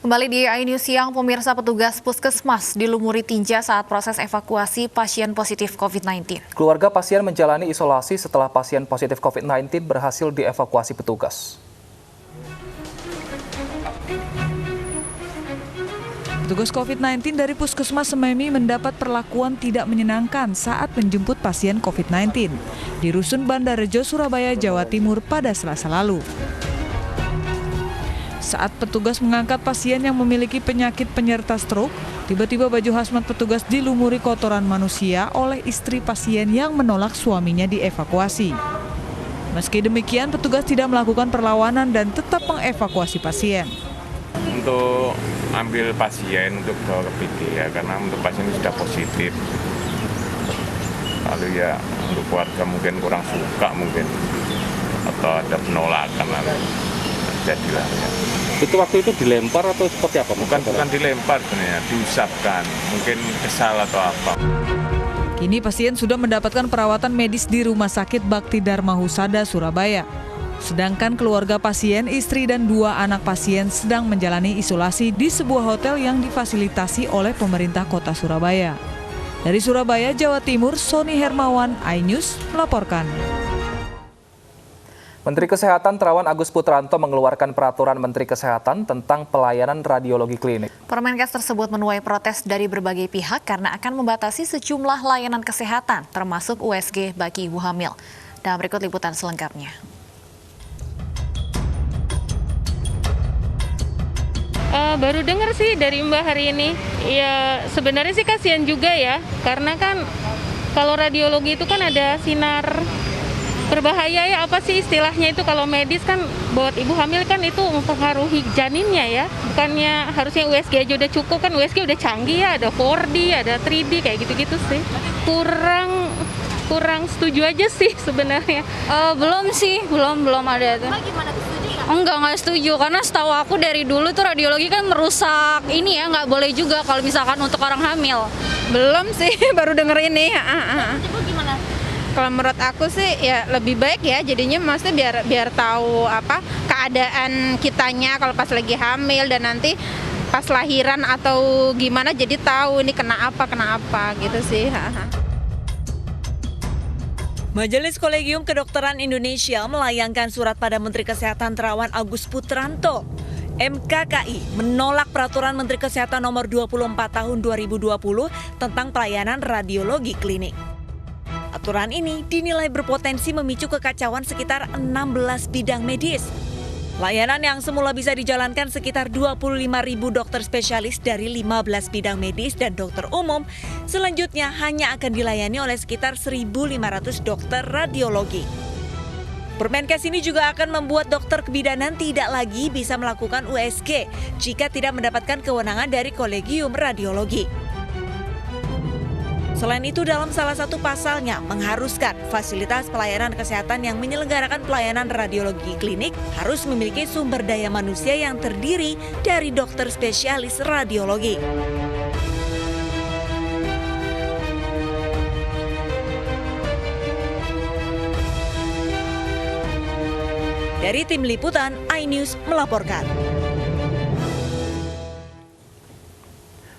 Kembali di iNews Siang, pemirsa, petugas puskesmas dilumuri tinja saat proses evakuasi pasien positif COVID-19. Keluarga pasien menjalani isolasi setelah pasien positif COVID-19 berhasil dievakuasi petugas. Petugas COVID-19 dari Puskesmas Sememi mendapat perlakuan tidak menyenangkan saat menjemput pasien COVID-19 di Rusun Bandarejo, Surabaya, Jawa Timur pada Selasa lalu. Saat petugas mengangkat pasien yang memiliki penyakit penyerta stroke, tiba-tiba baju hazmat petugas dilumuri kotoran manusia oleh istri pasien yang menolak suaminya dievakuasi. Meski demikian, petugas tidak melakukan perlawanan dan tetap mengevakuasi pasien. Untuk ambil pasien untuk bawa ke PD ya, karena untuk pasien sudah positif. Lalu ya untuk keluarga mungkin kurang suka mungkin, atau ada penolakan lalu jadilah ya. Itu waktu itu dilempar atau seperti apa? Bukan dilempar sebenarnya, diusapkan, mungkin kesal atau apa. Kini pasien sudah mendapatkan perawatan medis di Rumah Sakit Bakti Dharma Husada, Surabaya. Sedangkan keluarga pasien, istri dan 2 anak pasien sedang menjalani isolasi di sebuah hotel yang difasilitasi oleh pemerintah kota Surabaya. Dari Surabaya, Jawa Timur, Sony Hermawan, iNews melaporkan. Menteri Kesehatan Terawan Agus Putranto mengeluarkan peraturan Menteri Kesehatan tentang pelayanan radiologi klinik. Permenkes tersebut menuai protes dari berbagai pihak karena akan membatasi sejumlah layanan kesehatan, termasuk USG bagi ibu hamil. Dan berikut liputan selengkapnya. Baru dengar sih dari Mbak hari ini. Ya sebenarnya sih kasihan juga ya, karena kan kalau radiologi itu kan ada sinar berbahaya ya, apa sih istilahnya itu kalau medis kan buat ibu hamil kan itu mempengaruhi janinnya ya. Bukannya harusnya USG aja udah cukup, kan USG udah canggih ya, ada 4D, ada 3D kayak gitu-gitu sih. Kurang setuju aja sih sebenarnya. Belum sih, belum ada tuh. Gimana tuh, setuju nggak? Nggak setuju, karena setahu aku dari dulu tuh radiologi kan merusak ini ya, nggak boleh juga kalau misalkan untuk orang hamil. Belum sih, baru denger ini. Itu gimana? Kalau menurut aku sih ya lebih baik ya, jadinya maksudnya biar tahu apa keadaan kitanya kalau pas lagi hamil dan nanti pas lahiran atau gimana, jadi tahu ini kena apa gitu sih. Majelis Kolegium Kedokteran Indonesia melayangkan surat pada Menteri Kesehatan Terawan Agus Putranto. MKKI menolak peraturan Menteri Kesehatan nomor 24 tahun 2020 tentang pelayanan radiologi klinik. Aturan ini dinilai berpotensi memicu kekacauan sekitar 16 bidang medis. Layanan yang semula bisa dijalankan sekitar 25.000 dokter spesialis dari 15 bidang medis dan dokter umum, selanjutnya hanya akan dilayani oleh sekitar 1.500 dokter radiologi. Permenkes ini juga akan membuat dokter kebidanan tidak lagi bisa melakukan USG jika tidak mendapatkan kewenangan dari Kolegium Radiologi. Selain itu, dalam salah satu pasalnya mengharuskan fasilitas pelayanan kesehatan yang menyelenggarakan pelayanan radiologi klinik harus memiliki sumber daya manusia yang terdiri dari dokter spesialis radiologi. Dari tim liputan, iNews melaporkan.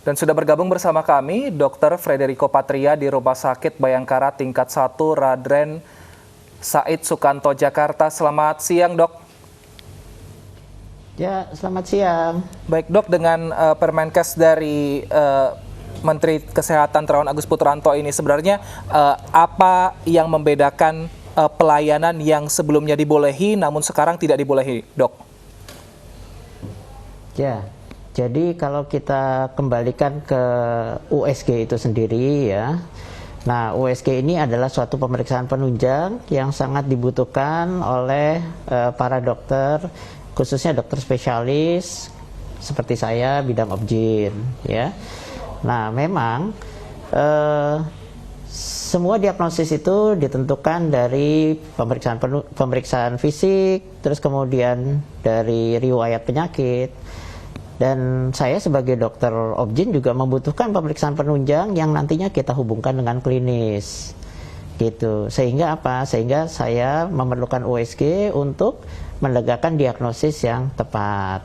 Dan sudah bergabung bersama kami Dr. Frederico Patria di Rumah Sakit Bayangkara Tingkat 1 Radren Said Sukanto, Jakarta. Selamat siang, Dok. Ya, selamat siang. Baik, Dok, dengan Permenkes dari Menteri Kesehatan Terawan Agus Putranto ini sebenarnya apa yang membedakan pelayanan yang sebelumnya dibolehi namun sekarang tidak dibolehi, Dok? Ya. Jadi kalau kita kembalikan ke USG itu sendiri ya, nah USG ini adalah suatu pemeriksaan penunjang yang sangat dibutuhkan oleh para dokter, khususnya dokter spesialis seperti saya bidang obgyn ya. Nah memang semua diagnosis itu ditentukan dari pemeriksaan fisik, terus kemudian dari riwayat penyakit. Dan saya sebagai dokter obgyn juga membutuhkan pemeriksaan penunjang yang nantinya kita hubungkan dengan klinis. Gitu. Sehingga apa? Sehingga saya memerlukan USG untuk menegakkan diagnosis yang tepat.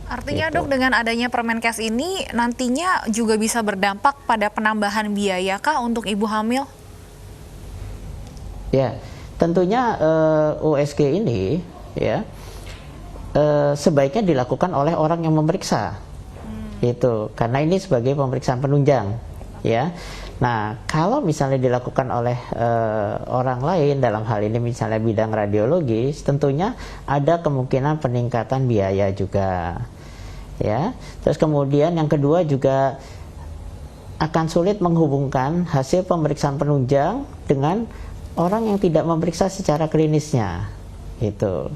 Artinya Gitu. dok, dengan adanya Permenkes ini nantinya juga bisa berdampak pada penambahan biaya kah untuk ibu hamil? Ya, tentunya USG ini ya sebaiknya dilakukan oleh orang yang memeriksa, itu karena ini sebagai pemeriksaan penunjang, ya. Nah, kalau misalnya dilakukan oleh orang lain dalam hal ini misalnya bidang radiologi, tentunya ada kemungkinan peningkatan biaya juga, ya. Terus kemudian yang kedua juga akan sulit menghubungkan hasil pemeriksaan penunjang dengan orang yang tidak memeriksa secara klinisnya, gitu.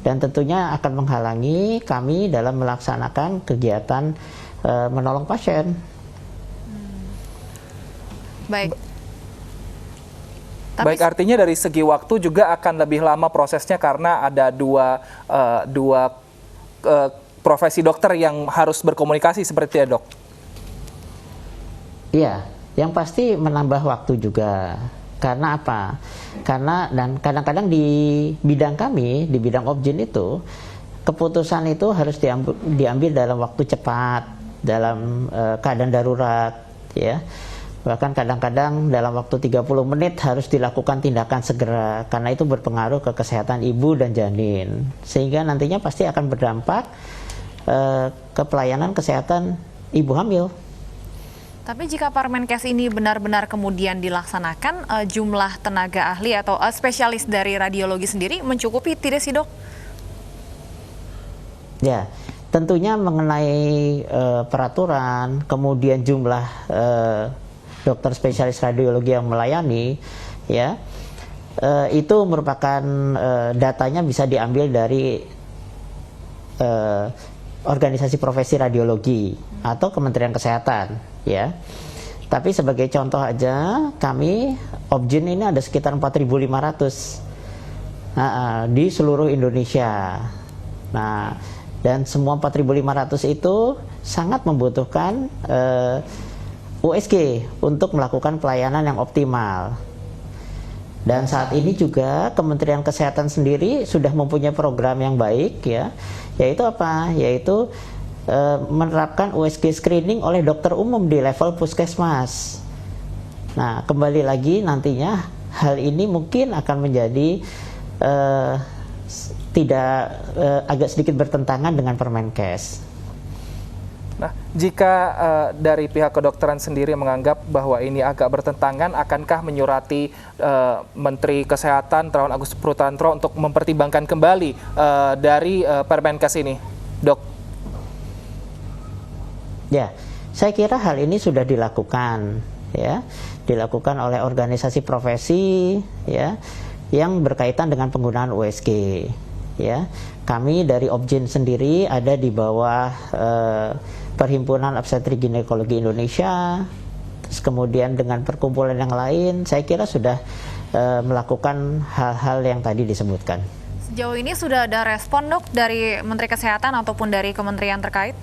Dan tentunya akan menghalangi kami dalam melaksanakan kegiatan menolong pasien. Baik. Baik, artinya dari segi waktu juga akan lebih lama prosesnya karena ada dua profesi dokter yang harus berkomunikasi seperti itu ya, dok? Iya, yang pasti menambah waktu juga. Karena apa? Karena dan kadang-kadang di bidang kami, di bidang Obgyn itu, keputusan itu harus diambil dalam waktu cepat, dalam keadaan darurat, ya. Bahkan kadang-kadang dalam waktu 30 menit harus dilakukan tindakan segera, karena itu berpengaruh ke kesehatan ibu dan janin. Sehingga nantinya pasti akan berdampak ke pelayanan kesehatan ibu hamil. Tapi jika Permenkes ini benar-benar kemudian dilaksanakan, jumlah tenaga ahli atau spesialis dari radiologi sendiri mencukupi tidak sih, dok? Ya, tentunya mengenai peraturan, kemudian jumlah dokter spesialis radiologi yang melayani, ya, itu merupakan datanya bisa diambil dari organisasi profesi radiologi atau Kementerian Kesehatan, ya. Tapi sebagai contoh aja, kami Obgyn ini ada sekitar 4.500 di seluruh Indonesia. Nah, dan semua 4.500 itu sangat membutuhkan USG untuk melakukan pelayanan yang optimal. Dan saat ini juga Kementerian Kesehatan sendiri sudah mempunyai program yang baik, ya, yaitu apa? Yaitu menerapkan USG screening oleh dokter umum di level puskesmas. Nah, kembali lagi nantinya hal ini mungkin akan menjadi agak sedikit bertentangan dengan Permenkes. Nah, jika dari pihak kedokteran sendiri menganggap bahwa ini agak bertentangan, akankah menyurati Menteri Kesehatan Terawan Agus Putranto untuk mempertimbangkan kembali dari Permenkes ini, dok? Ya, saya kira hal ini sudah dilakukan, ya, dilakukan oleh organisasi profesi, ya, yang berkaitan dengan penggunaan USG, ya. Kami dari Obgyn sendiri ada di bawah Perhimpunan Obstetrik Ginekologi Indonesia, terus kemudian dengan perkumpulan yang lain, saya kira sudah melakukan hal-hal yang tadi disebutkan. Sejauh ini sudah ada respon, dok, dari Menteri Kesehatan ataupun dari kementerian terkait?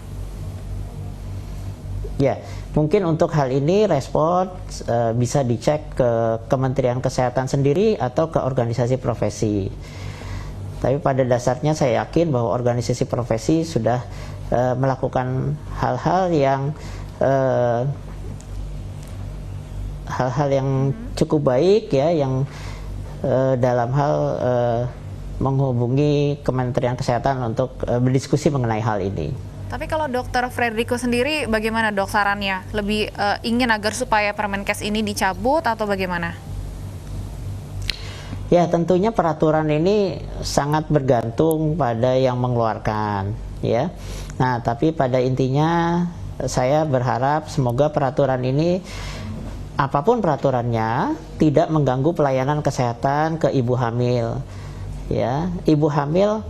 Ya, mungkin untuk hal ini respon bisa dicek ke Kementerian Kesehatan sendiri atau ke organisasi profesi. Tapi pada dasarnya saya yakin bahwa organisasi profesi sudah melakukan hal-hal yang cukup baik, ya, yang dalam hal menghubungi Kementerian Kesehatan untuk berdiskusi mengenai hal ini. Tapi kalau Dokter Frederico sendiri bagaimana, dok, sarannya? Lebih ingin agar supaya Permenkes ini dicabut atau bagaimana? Ya, tentunya peraturan ini sangat bergantung pada yang mengeluarkan, ya. Nah, tapi pada intinya saya berharap semoga peraturan ini, apapun peraturannya, tidak mengganggu pelayanan kesehatan ke ibu hamil, ya. Ibu hamil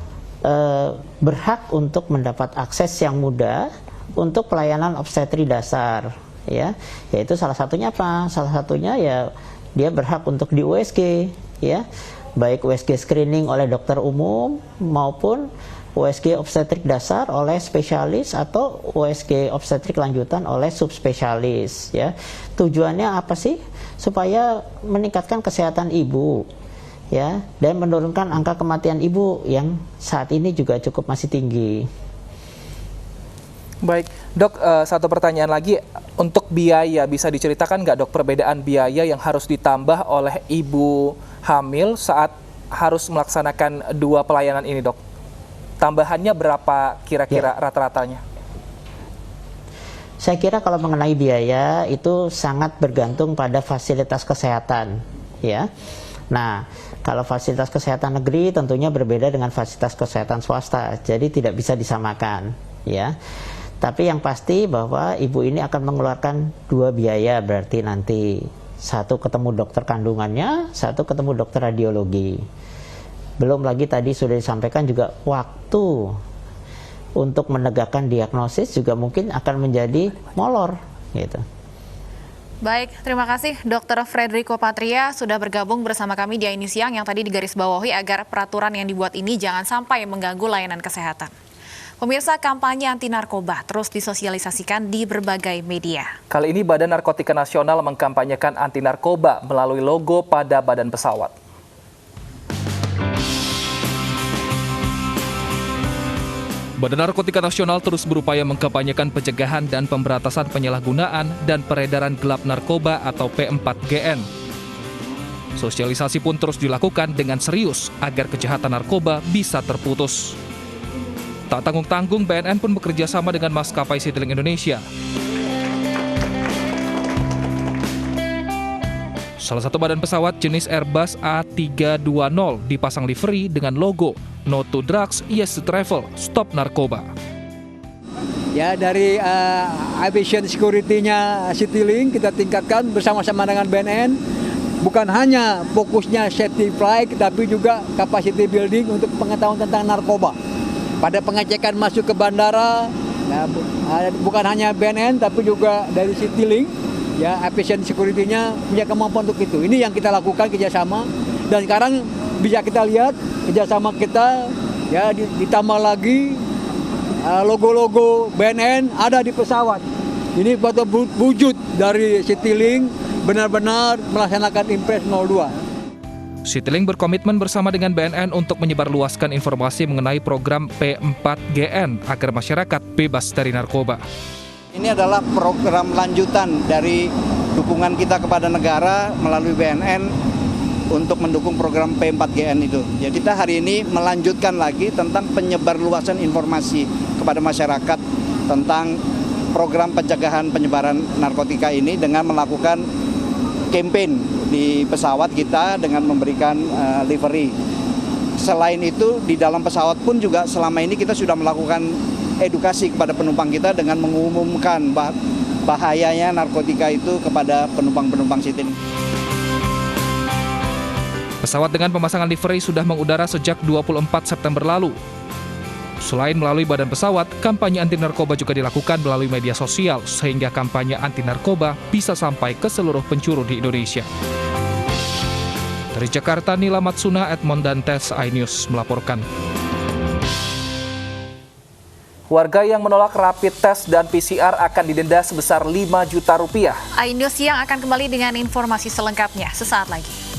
berhak untuk mendapat akses yang mudah untuk pelayanan obstetri dasar, ya. Yaitu salah satunya apa? Salah satunya ya dia berhak untuk di USG, ya, baik USG screening oleh dokter umum maupun USG obstetrik dasar oleh spesialis atau USG obstetrik lanjutan oleh subspesialis, ya. Tujuannya apa sih? Supaya meningkatkan kesehatan ibu, ya, dan menurunkan angka kematian ibu yang saat ini juga cukup masih tinggi. Baik, Dok, satu pertanyaan lagi. Untuk biaya, bisa diceritakan nggak, Dok, perbedaan biaya yang harus ditambah oleh ibu hamil saat harus melaksanakan 2 pelayanan ini, Dok? Tambahannya berapa kira-kira rata-ratanya? Saya kira kalau mengenai biaya itu sangat bergantung pada fasilitas kesehatan, ya. Nah, kalau fasilitas kesehatan negeri tentunya berbeda dengan fasilitas kesehatan swasta, jadi tidak bisa disamakan, ya. Tapi yang pasti bahwa ibu ini akan mengeluarkan 2 biaya, berarti nanti satu ketemu dokter kandungannya, satu ketemu dokter radiologi. Belum lagi tadi sudah disampaikan juga waktu untuk menegakkan diagnosis juga mungkin akan menjadi molor, gitu. Baik, terima kasih Dr. Frederico Patria sudah bergabung bersama kami di Ini Siang yang tadi digarisbawahi agar peraturan yang dibuat ini jangan sampai mengganggu layanan kesehatan. Pemirsa, kampanye anti narkoba terus disosialisasikan di berbagai media. Kali ini Badan Narkotika Nasional mengkampanyekan anti narkoba melalui logo pada badan pesawat. Badan Narkotika Nasional terus berupaya mengkampanyekan pencegahan dan pemberantasan penyalahgunaan dan peredaran gelap narkoba atau P4GN. Sosialisasi pun terus dilakukan dengan serius agar kejahatan narkoba bisa terputus. Tak tanggung-tanggung, BNN pun bekerja sama dengan maskapai Citylink Indonesia. Salah satu badan pesawat jenis Airbus A320 dipasang livery dengan logo No to Drugs, Yes to Travel, Stop Narkoba. Ya, dari aviation security-nya Citylink kita tingkatkan bersama-sama dengan BNN. Bukan hanya fokusnya safety flight, tapi juga capacity building untuk pengetahuan tentang narkoba. Pada pengecekan masuk ke bandara, nah, bukan hanya BNN, tapi juga dari Citylink, ya, aviation security-nya punya kemampuan untuk itu. Ini yang kita lakukan kerjasama, dan sekarang bisa kita lihat kerjasama kita, ya, ditambah lagi logo-logo BNN ada di pesawat. Ini foto wujud dari Citylink benar-benar melaksanakan Impres 02. Citylink berkomitmen bersama dengan BNN untuk menyebarluaskan informasi mengenai program P4GN agar masyarakat bebas dari narkoba. Ini adalah program lanjutan dari dukungan kita kepada negara melalui BNN untuk mendukung program P4GN itu. Jadi kita hari ini melanjutkan lagi tentang penyebarluasan informasi kepada masyarakat tentang program pencegahan penyebaran narkotika ini dengan melakukan campaign di pesawat kita dengan memberikan livery. Selain itu di dalam pesawat pun juga selama ini kita sudah melakukan edukasi kepada penumpang kita dengan mengumumkan bahayanya narkotika itu kepada penumpang-penumpang Citylink. Pesawat dengan pemasangan livery sudah mengudara sejak 24 September lalu. Selain melalui badan pesawat, kampanye anti narkoba juga dilakukan melalui media sosial sehingga kampanye anti narkoba bisa sampai ke seluruh penjuru di Indonesia. Dari Jakarta, Nila Matsuna, Edmond Dantes, iNews melaporkan. Warga yang menolak rapid test dan PCR akan didenda sebesar 5 juta rupiah. iNews Siang akan kembali dengan informasi selengkapnya sesaat lagi.